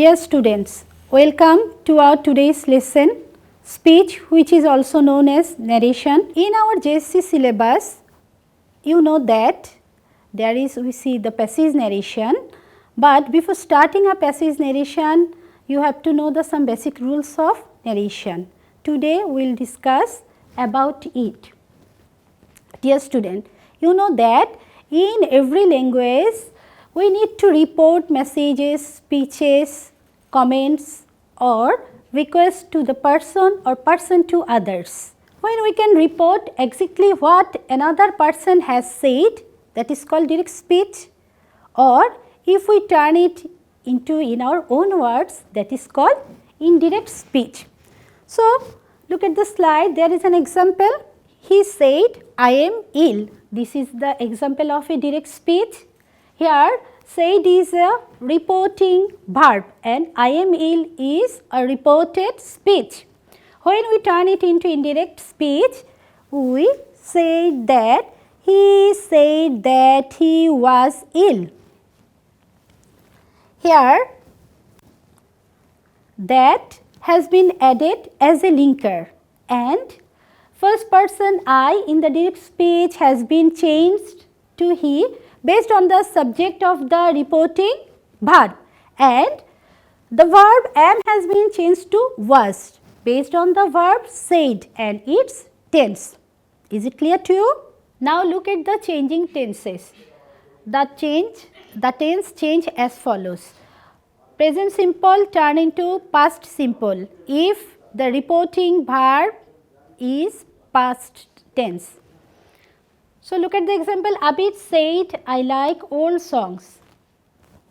Dear students, welcome to our today's lesson, speech, which is also known as narration. In our JSC syllabus, you know that we see the passage narration, but before starting a passage narration, you have to know some basic rules of narration. Today we will discuss about it. Dear student, you know that in every language we need to report messages, speeches, comments or requests to the person or person to others. When we can report exactly what another person has said, that is called direct speech, or if we turn it into in our own words, that is called indirect speech. So, look at the slide, there is an example. He said, I am ill. This is the example of a direct speech. Here, said is a reporting verb and I am ill is a reported speech. When we turn it into indirect speech, we say that he said that he was ill. Here, that has been added as a linker and first person I in the direct speech has been changed to he based on the subject of the reporting verb, and the verb am has been changed to was based on the verb said and its tense. Is it clear to you? Now look at the changing tenses. The tense change as follows. Present simple turn into past simple if the reporting verb is past tense. So, look at the example, Abid said, I like old songs.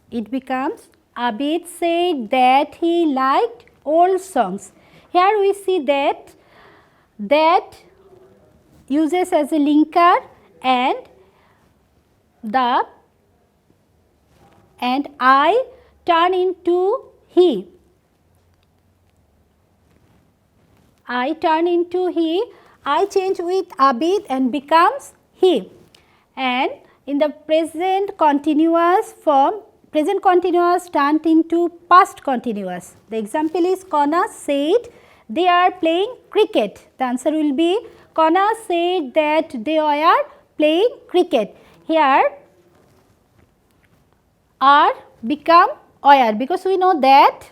It becomes, Abid said that he liked old songs. Here we see that uses as a linker and I turn into he. I turn into he, I change with Abid and becomes he, and in the present continuous form, present continuous turned into past continuous. The example is Kona said they are playing cricket. The answer will be Kona said that they are playing cricket. Here are become were because we know that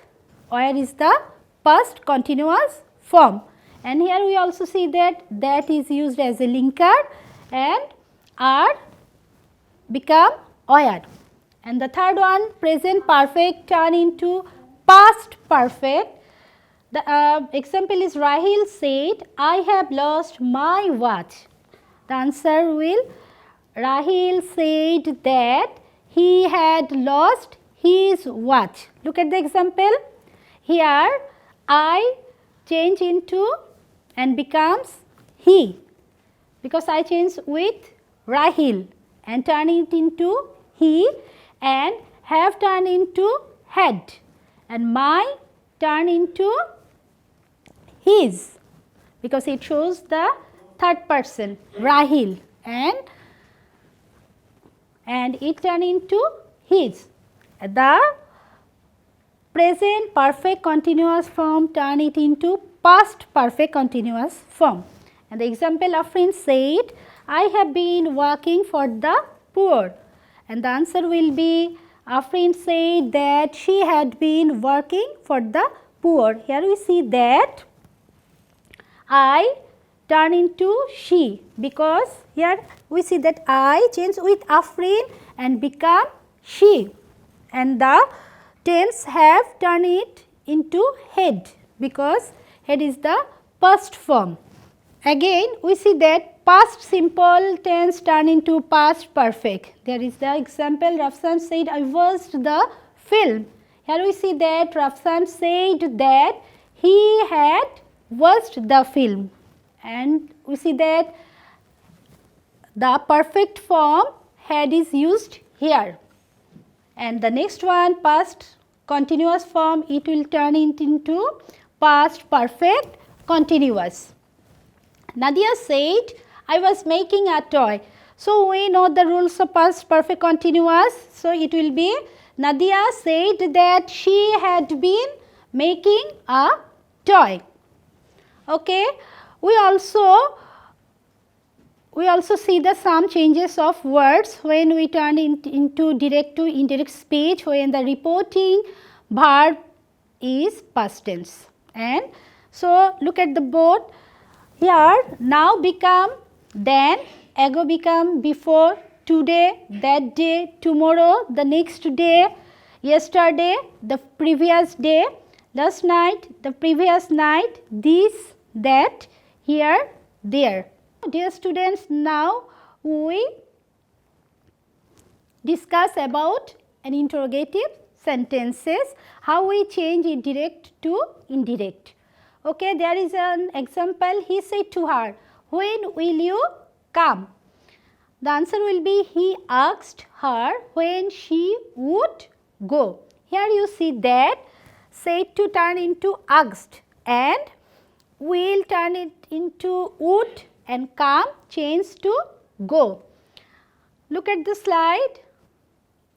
were is the past continuous form, and here we also see that is used as a linker and are become were. And the third one, present perfect turn into past perfect. The example is Rahil said, I have lost my watch. The answer will, Rahil said that he had lost his watch. Look at the example. Here I change into and becomes he, because I change with Rahil and turn it into he, and have turned into had, and my turn into his, because it shows the third person Rahil, and it turn into his. The present perfect continuous form turn it into past perfect continuous form. And the example, a friend said, I have been working for the poor, and the answer will be, a friend said that she had been working for the poor. Here we see that I turn into she, because here we see that I change with a friend and become she, and the tense have turned it into head, because head is the past form. Again we see that past simple tense turn into past perfect. There is the example, Rafsan said, I watched the film. Here we see that Rafsan said that he had watched the film, and we see that the perfect form had is used here. And the next one, past continuous form, it will turn it into past perfect continuous. Nadia said, I was making a toy. So, we know the rules of past perfect continuous. So, it will be Nadia said that she had been making a toy. Okay. We also see the some changes of words when we turn into direct to indirect speech, when the reporting verb is past tense. And so, look at the board here. Now become, then, ago become, before, today, that day, tomorrow, the next day, yesterday, the previous day, last night, the previous night, this, that, here, there. Dear students, now we discuss about an interrogative sentences, how we change direct to indirect. Okay, there is an example. He said to her, when will you come? The answer will be, he asked her when she would go. Here you see that said to turn into asked, and will turn it into would, and come change to go. Look at the slide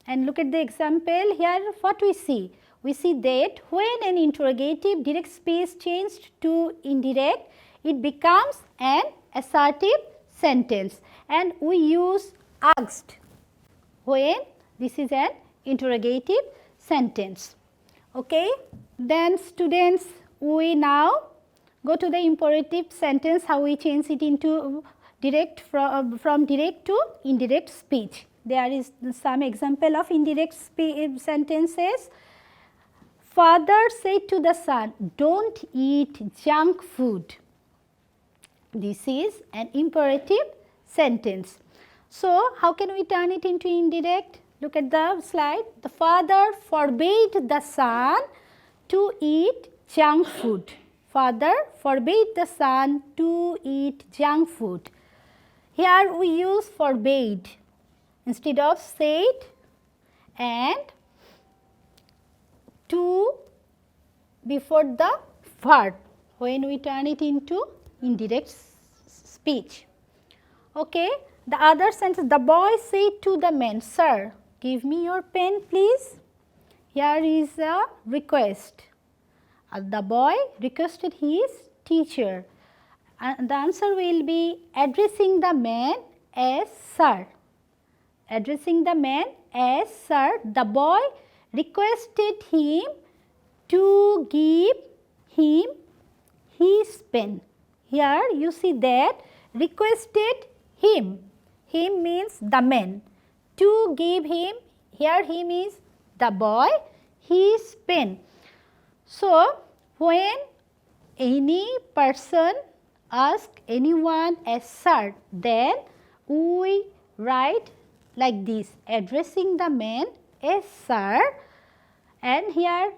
and look at the example. Here what we see? We see that when an interrogative direct speech changed to indirect, it becomes an assertive sentence, and we use asked when this is an interrogative sentence. Okay. Then students, we now go to the imperative sentence, how we change it into direct from direct to indirect speech. There is some example of indirect sentences. Father said to the son, don't eat junk food. This is an imperative sentence. So, how can we turn it into indirect? Look at the slide. The father forbade the son to eat junk food. Father forbade the son to eat junk food. Here we use forbade instead of said, and to before the verb when we turn it into indirect speech. Okay. The other sentence, the boy said to the man, sir, give me your pen please. Here is a request. The boy requested his teacher, and the answer will be addressing the man as sir. Addressing the man as sir, the boy requested him to give him his pen. Here you see that requested him. Him means the man. To give him, here him is the boy, his pen. So, when any person asks anyone as sir, then we write like this, addressing the man as sir, and here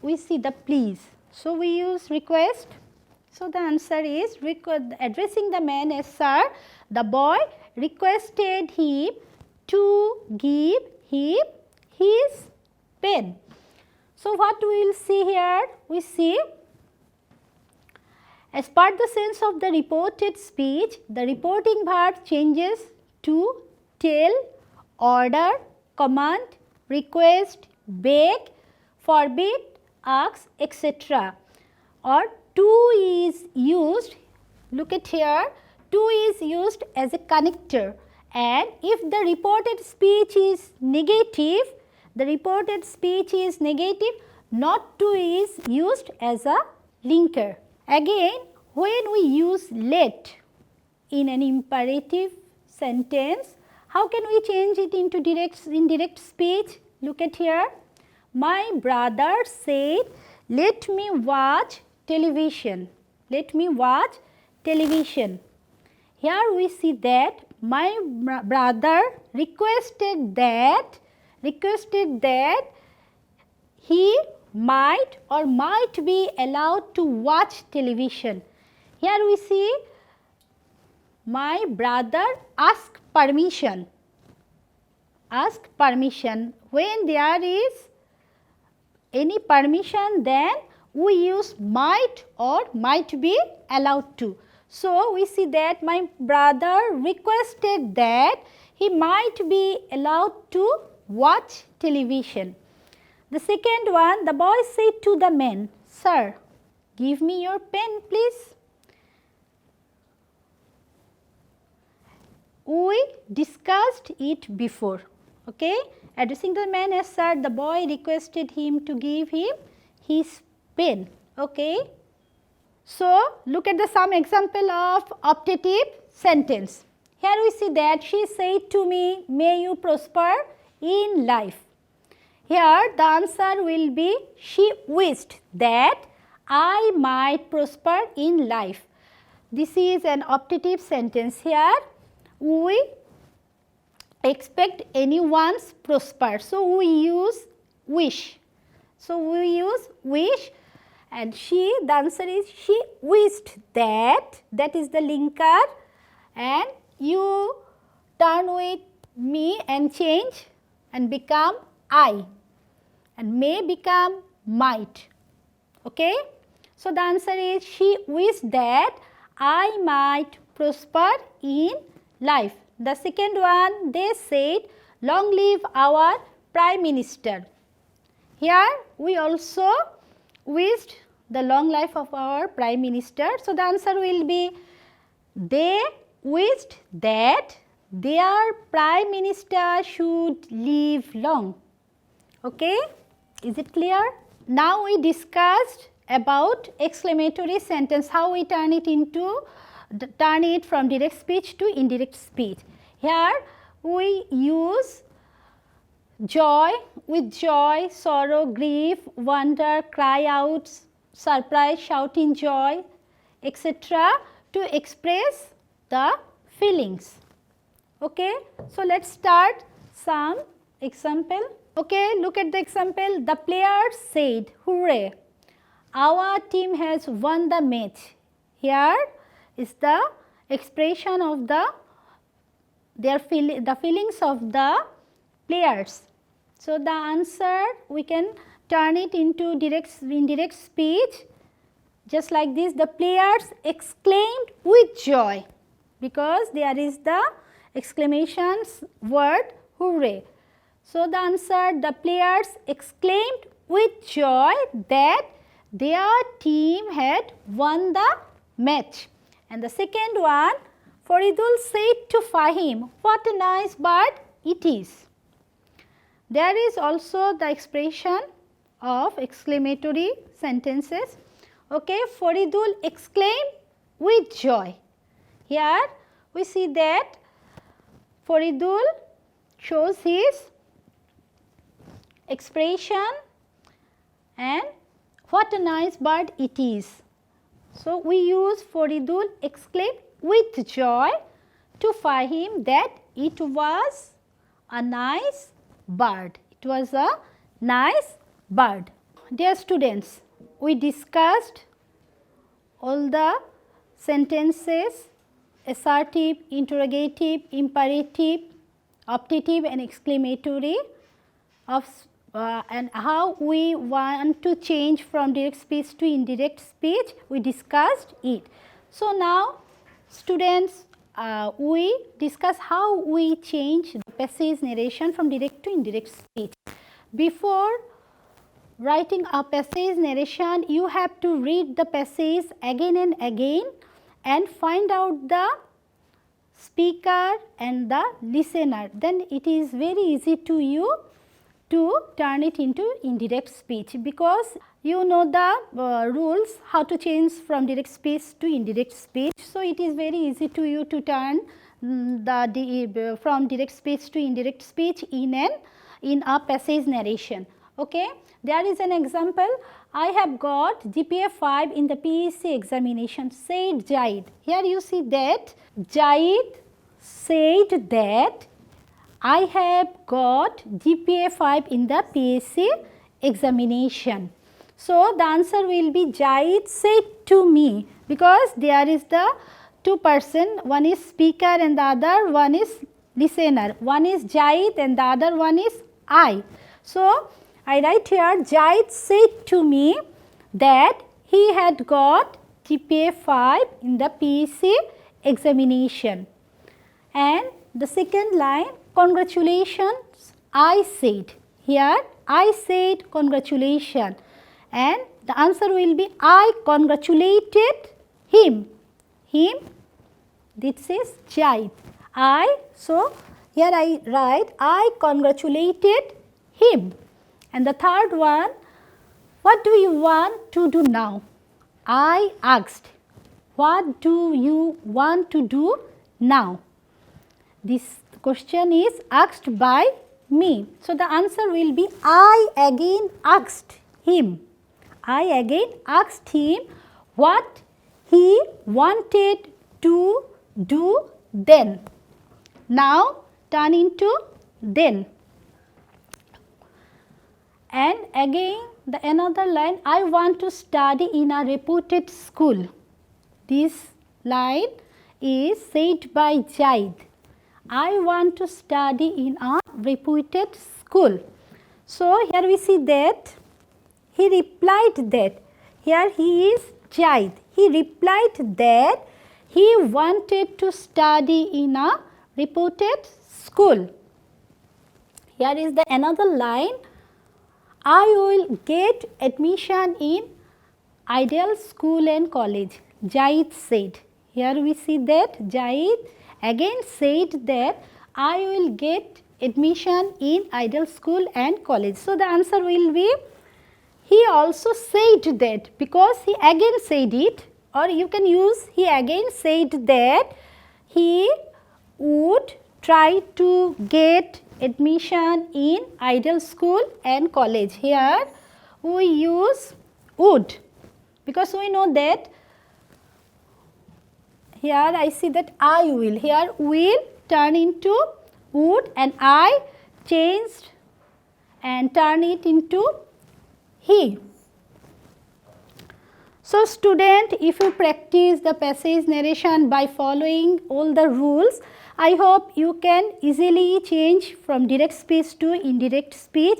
we see the please. So, we use request. So, the answer is addressing the man as sir, the boy requested him to give him his pen. So, what we will see here? We see as per the sense of the reported speech, the reporting verb changes to tell, order, command, request, beg, forbid, ask, etc. Or to is used, look at here, to is used as a connector, and if the reported speech is negative, not to is used as a linker. Again, when we use let in an imperative sentence, how can we change it into indirect speech? Look at here. My brother said, let me watch television. Let me watch television. Here we see that my brother requested that he might or might be allowed to watch television. Here we see my brother asked permission. When there is any permission, then we use might or might be allowed to. So, we see that my brother requested that he might be allowed to watch television. The second one, the boy said to the man, sir, give me your pen please. We discussed it before. Okay? Addressing the man as sir, the boy requested him to give him his pen. Okay? So, look at the some example of optative sentence. Here we see that she said to me, may you prosper in life. Here the answer will be, she wished that I might prosper in life. This is an optative sentence. Here we expect anyone's prosper. So, we use wish. So, we use wish. And she, the answer is she wished that is the linker, and you turn with me and change and become I, and may become might. Okay? So, the answer is she wished that I might prosper in life. The second one, they said, long live our Prime Minister. Here we also wished the long life of our Prime Minister. So, the answer will be, they wished that their Prime Minister should live long. Okay? Is it clear? Now, we discussed about exclamatory sentence, how we turn it from direct speech to indirect speech. Here we use joy, with joy, sorrow, grief, wonder, cry out, surprise, shout in joy, etc. to express the feelings. Okay. So, let us start some example. Okay, look at the example. The players said, hooray, our team has won the match. Here is the expression of the feelings of the players. So, the answer we can turn it into indirect speech just like this. The players exclaimed with joy, because there is the exclamations word hooray. So, the answer, the players exclaimed with joy that their team had won the match. And the second one, Faridul said to Fahim, what a nice bird it is. There is also the expression of exclamatory sentences. Okay, Faridul exclaimed with joy. Here we see that Faridul shows his expression and what a nice bird it is. So, we use Faridul exclaimed with joy to Fahim that it was a nice bird. It was a nice bird. Dear students, we discussed all the sentences, assertive, interrogative, imperative, optative and exclamatory of and how we want to change from direct speech to indirect speech. We discussed it. So, now students, we discuss how we change the passage narration from direct to indirect speech. Before writing a passage narration, you have to read the passage again and again and find out the speaker and the listener. Then it is very easy to you to turn it into indirect speech, because you know the rules how to change from direct speech to indirect speech. So, it is very easy to you to turn from direct speech to indirect speech in a passage narration. Okay. There is an example. I have got GPA 5 in the PEC examination, said Jahid. Here you see that Jahid said that I have got GPA 5 in the PEC examination. So, the answer will be Jahid said to me, because there is the two person, one is speaker and the other one is listener. One is Jahid and the other one is I. So, I write here Jahid said to me that he had got GPA 5 in the PEC examination. And the second line, congratulations I said. Here I said congratulations, and the answer will be I congratulated him. Him, this is Jaid. So here I write I congratulated him. And the third one, what do you want to do now? I asked, what do you want to do now? This question is asked by me. So the answer will be I again asked him. I again asked him what he wanted to do then. Now turn into then. And again the another line, I want to study in a reputed school. This line is said by Jaid. I want to study in a reputed school. So here we see that he replied that. Here he is Jaid. He replied that he wanted to study in a reputed school. Here is the another line, I will get admission in ideal school and college, Jaid said. Here we see that Jaid again said that I will get admission in ideal school and college. So the answer will be he also said that, because he again said it, or you can use he again said that he would try to get admission in ideal school and college. Here we use would, because we know that here I see that I will. Here will turn into would, and I changed and turn it into he. So student, if you practice the passage narration by following all the rules, I hope you can easily change from direct speech to indirect speech,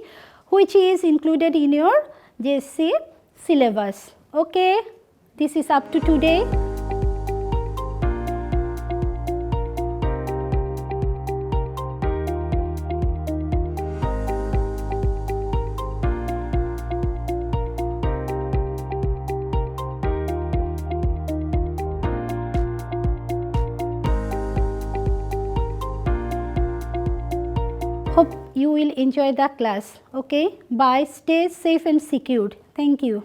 which is included in your JSC syllabus. Okay, this is up to today. Hope you will enjoy the class. Okay, bye. Stay safe and secured. Thank you.